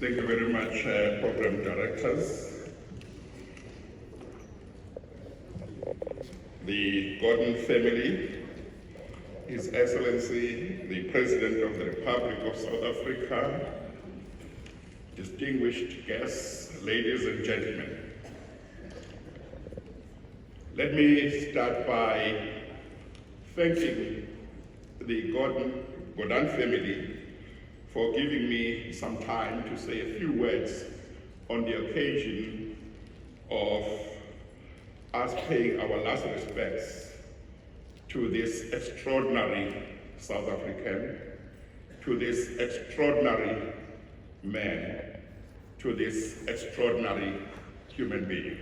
Thank you very much, program directors, the Gordhan family, His Excellency, the President of the Republic of South Africa, distinguished guests, ladies and gentlemen. Let me start by thanking the Gordhan family for giving me some time to say a few words on the occasion of us paying our last respects to this extraordinary South African, to this extraordinary man, to this extraordinary human being.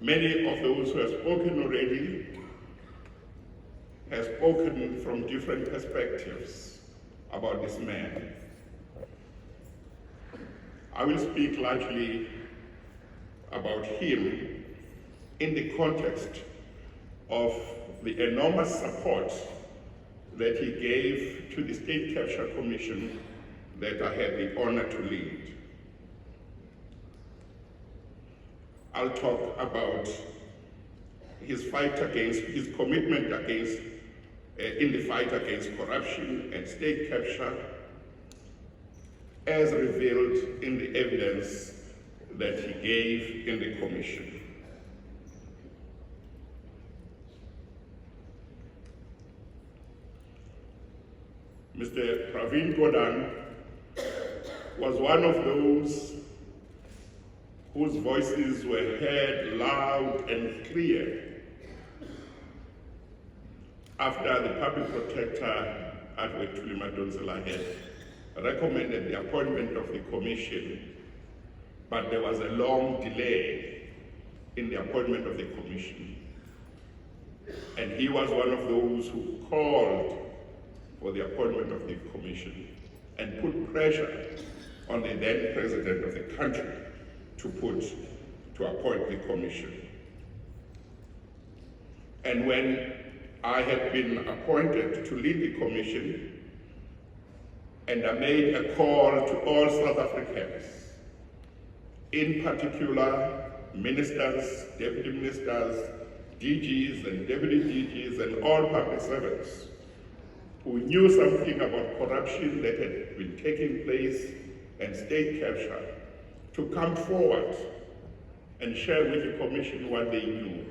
Many of those who have spoken already have spoken from different perspectives about this man. I will speak largely about him in the context of the enormous support that he gave to the State Capture Commission that I had the honor to lead. I'll talk about his fight against, his commitment against, in the fight against corruption and state capture, as revealed in the evidence that he gave in the commission. Mr. Pravin Gordhan was one of those whose voices were heard loud and clear after the public protector Advocate Thuli Madonsela had recommended the appointment of the commission, but there was a long delay in the appointment of the commission. And he was one of those who called for the appointment of the commission and put pressure on the then president of the country to appoint the commission. And when I had been appointed to lead the commission, and I made a call to all South Africans, in particular ministers, deputy ministers, DGs and deputy DGs and all public servants who knew something about corruption that had been taking place and state capture, to come forward and share with the commission what they knew.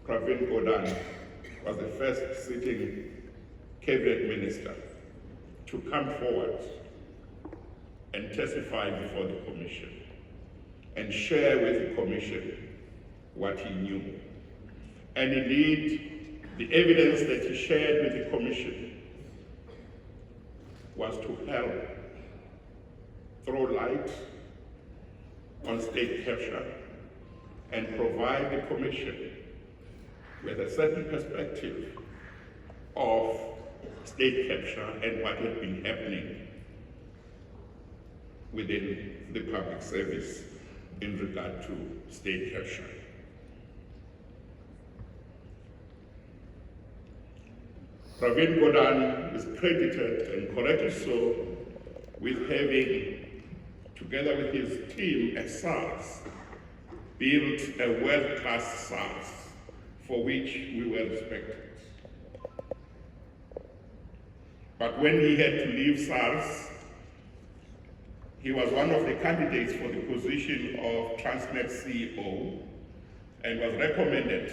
Pravin Gordhan was the first sitting cabinet minister to come forward and testify before the commission and share with the commission what he knew. And indeed, the evidence that he shared with the commission was to help throw light on state capture and provide the commission with a certain perspective of state capture and what had been happening within the public service in regard to state capture. Pravin Gordhan is credited, and correctly so, with having, together with his team at SARS, built a world-class SARS for which we were respected. But when he had to leave SARS, he was one of the candidates for the position of Transnet CEO and was recommended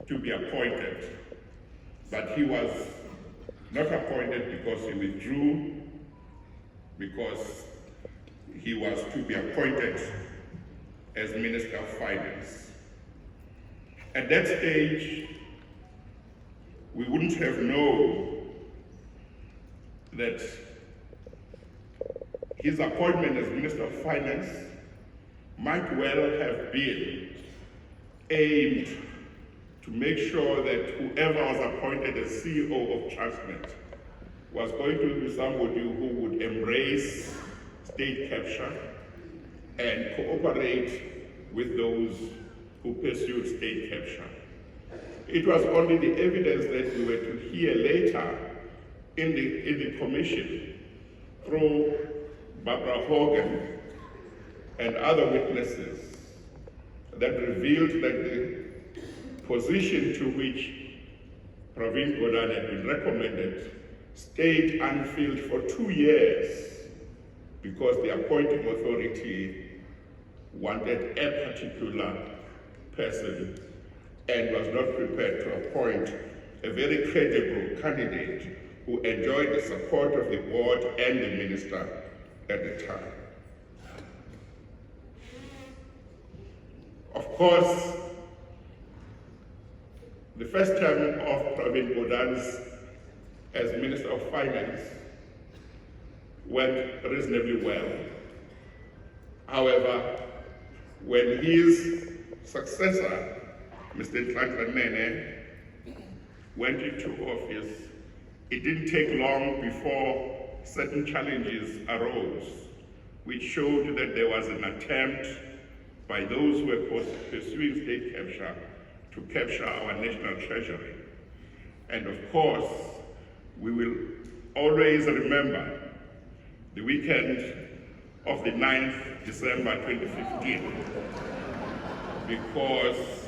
to be appointed. But he was not appointed because he withdrew, because he was to be appointed as Minister of Finance. At that stage, we wouldn't have known that his appointment as Minister of Finance might well have been aimed to make sure that whoever was appointed as CEO of Transnet was going to be somebody who would embrace state capture and cooperate with those who pursued state capture. It was only the evidence that we were to hear later in the commission through Barbara Hogan and other witnesses that revealed that the position to which Pravin Gordhan had been recommended stayed unfilled for 2 years because the appointing authority wanted a particular person and was not prepared to appoint a very credible candidate who enjoyed the support of the board and the minister at the time. Of course, the first term of Pravin Gordhan's as Minister of Finance went reasonably well. However, when his successor, Mr. Nene, went into office, it didn't take long before certain challenges arose, which showed that there was an attempt by those who were pursuing state capture to capture our national treasury. And of course, we will always remember the weekend of the 9th December 2015, because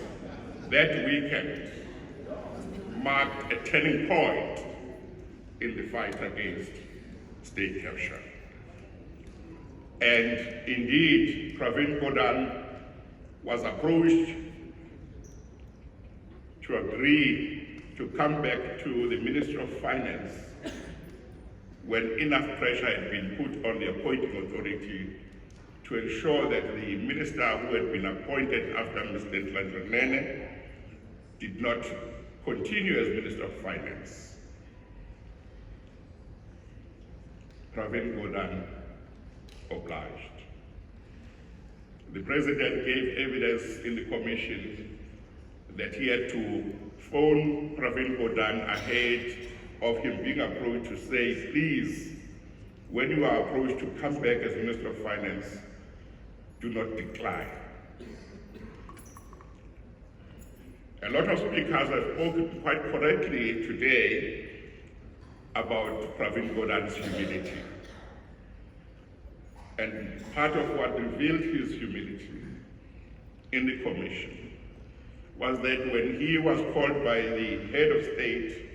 that weekend marked a turning point in the fight against state capture. And indeed, Pravin Gordhan was approached to agree to come back to the Ministry of Finance when enough pressure had been put on the appointing authority to ensure that the minister who had been appointed after Mr. Nene did not continue as Minister of Finance. Pravin Gordhan obliged. The president gave evidence in the commission that he had to phone Pravin Gordhan ahead of him being approached to say, please, when you are approached to come back as Minister of Finance, do not decline. A lot of speakers have spoken quite correctly today about Pravin Gordhan's humility. And part of what revealed his humility in the commission was that when he was called by the head of state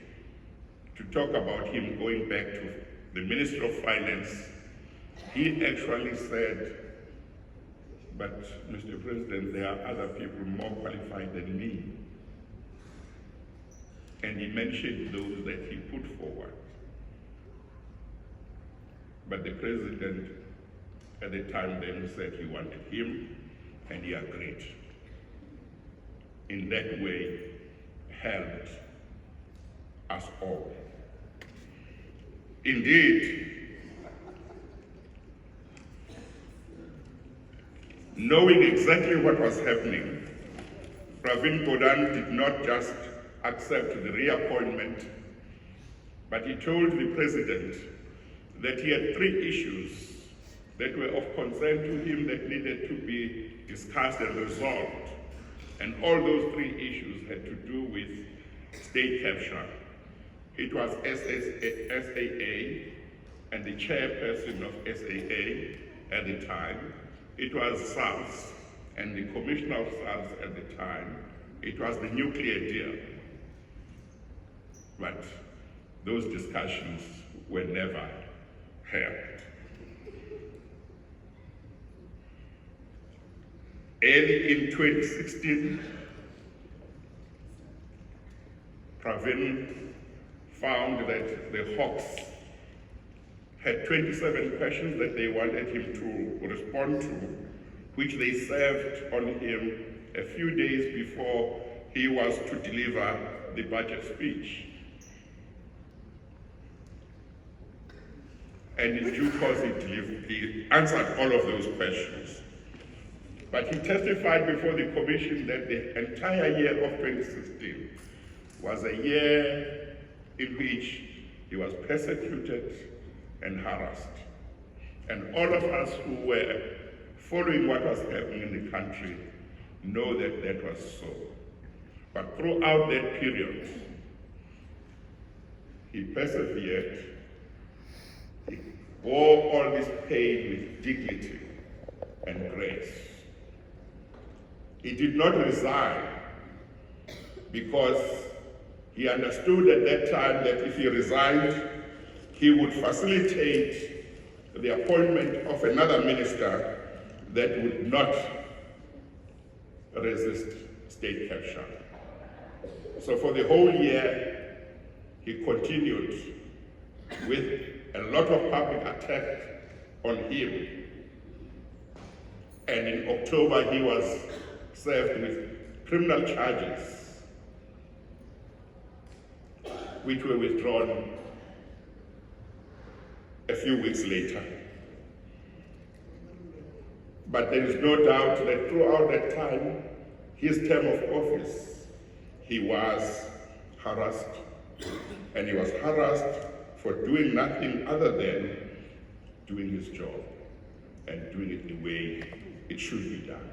to talk about him going back to the Minister of Finance, he actually said, but Mr. President, there are other people more qualified than me. And he mentioned those that he put forward. But the president at the time then said he wanted him, and he agreed. In that way, helped us all. Indeed, knowing exactly what was happening, Pravin Gordhan did not just accept the reappointment, but he told the president that he had 3 issues that were of concern to him that needed to be discussed and resolved. And all those 3 issues had to do with state capture. It was SAA and the chairperson of SAA at the time. It was SARS and the commissioner of SARS at the time. It was the nuclear deal. But those discussions were never held. Early in 2016, Pravin found that the Hawks had 27 questions that they wanted him to respond to, which they served on him a few days before he was to deliver the budget speech. And in due course, he answered all of those questions. But he testified before the commission that the entire year of 2016 was a year in which he was persecuted and harassed. And all of us who were following what was happening in the country know that that was so. But throughout that period, He persevered. He bore all this pain with dignity and grace. He did not resign because he understood at that time that if he resigned, he would facilitate the appointment of another minister that would not resist state capture. So for the whole year, he continued with a lot of public attack on him. And in October, he was served with criminal charges, which were withdrawn a few weeks later. But there is no doubt that throughout that time, his term of office, he was harassed. And he was harassed for doing nothing other than doing his job and doing it the way it should be done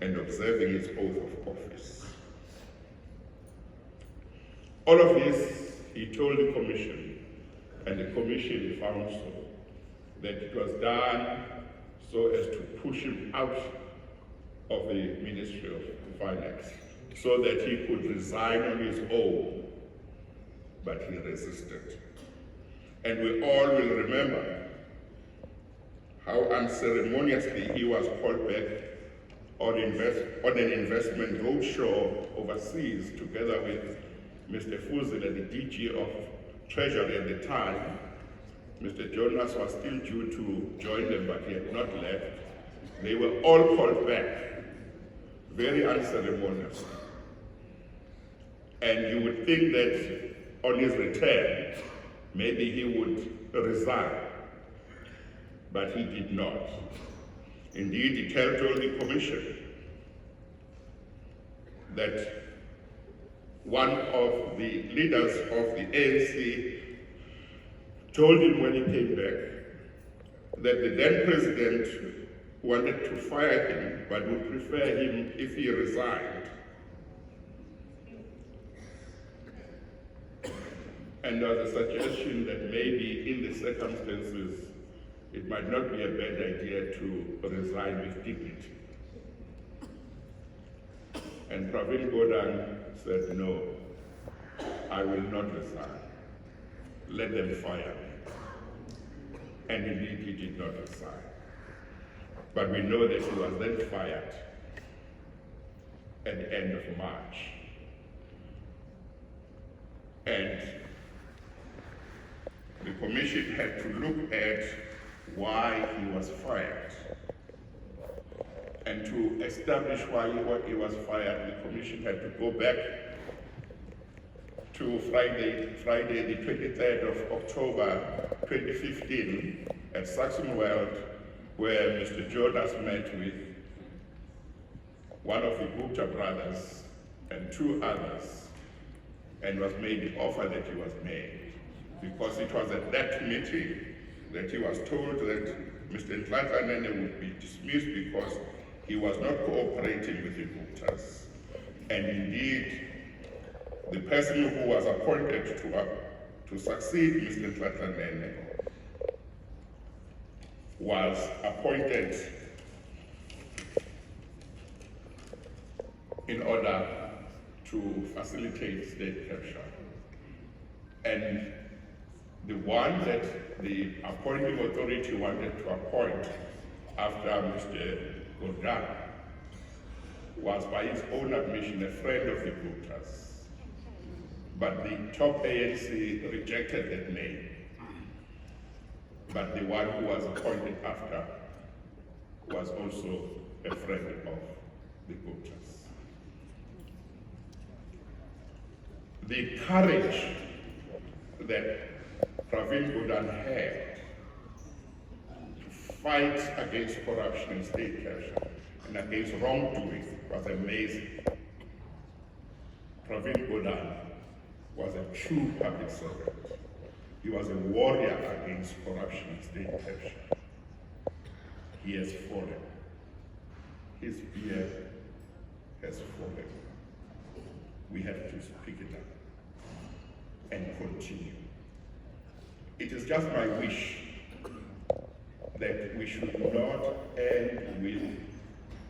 and observing his oath of office. All of this, he told the commission, and the commission found so, that it was done so as to push him out of the Ministry of Finance so that he could resign on his own, but he resisted. And we all will remember how unceremoniously he was called back on an investment roadshow overseas together with Mr. Fuzil, the DG of Treasury at the time. Mr. Jonas was still due to join them, but he had not left. They were all called back, very unceremoniously. And you would think that on his return, maybe he would resign, but he did not. Indeed, he told the commission that one of the leaders of the ANC told him when he came back that the then president wanted to fire him, but would prefer him if he resigned. And there was a suggestion that maybe in the circumstances, it might not be a bad idea to resign with dignity. And Pravin Gordhan said, no, I will not resign. Let them fire me. And indeed, he did not resign. But we know that he was then fired at the end of March. And the commission had to look at why he was fired. And to establish why he was fired, the commission had to go back to Friday the 23rd of October 2015 at Saxon World, where Mr. Jonas met with one of the Gupta brothers and two others, and was made the offer that he was made. Because it was at that meeting that he was told that Mr. Ntlatanene would be dismissed because he was not cooperating with the Guptas. And indeed, the person who was appointed to succeed Mr. Ntlatanene was appointed in order to facilitate state capture. And the one that the appointing authority wanted to appoint after Mr. Gordhan was, by his own admission, a friend of the Guptas. But the top ANC rejected that name. But the one who was appointed after was also a friend of the Guptas. The courage that Pravin Gordhan had to fight against corruption and state capture and against wrongdoing was amazing. Pravin Gordhan was a true public servant. He was a warrior against corruption and state capture. He has fallen. His beard has fallen. We have to speak it up and continue. It is just my wish that we should not end with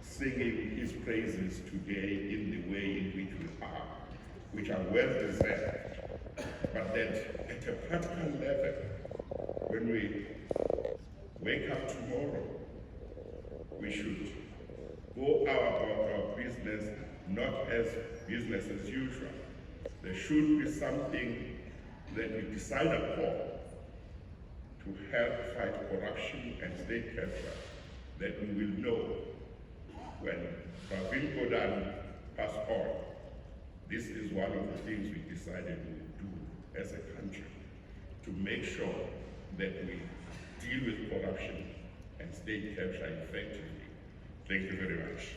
singing his praises today in the way in which we are, which are well deserved, but that at a practical level, when we wake up tomorrow, we should go about our business not as business as usual. There should be something that we decide upon to help fight corruption and state capture, that we will know when Pravin Gordhan passed on. This is one of the things we decided we would do as a country to make sure that we deal with corruption and state capture effectively. Thank you very much.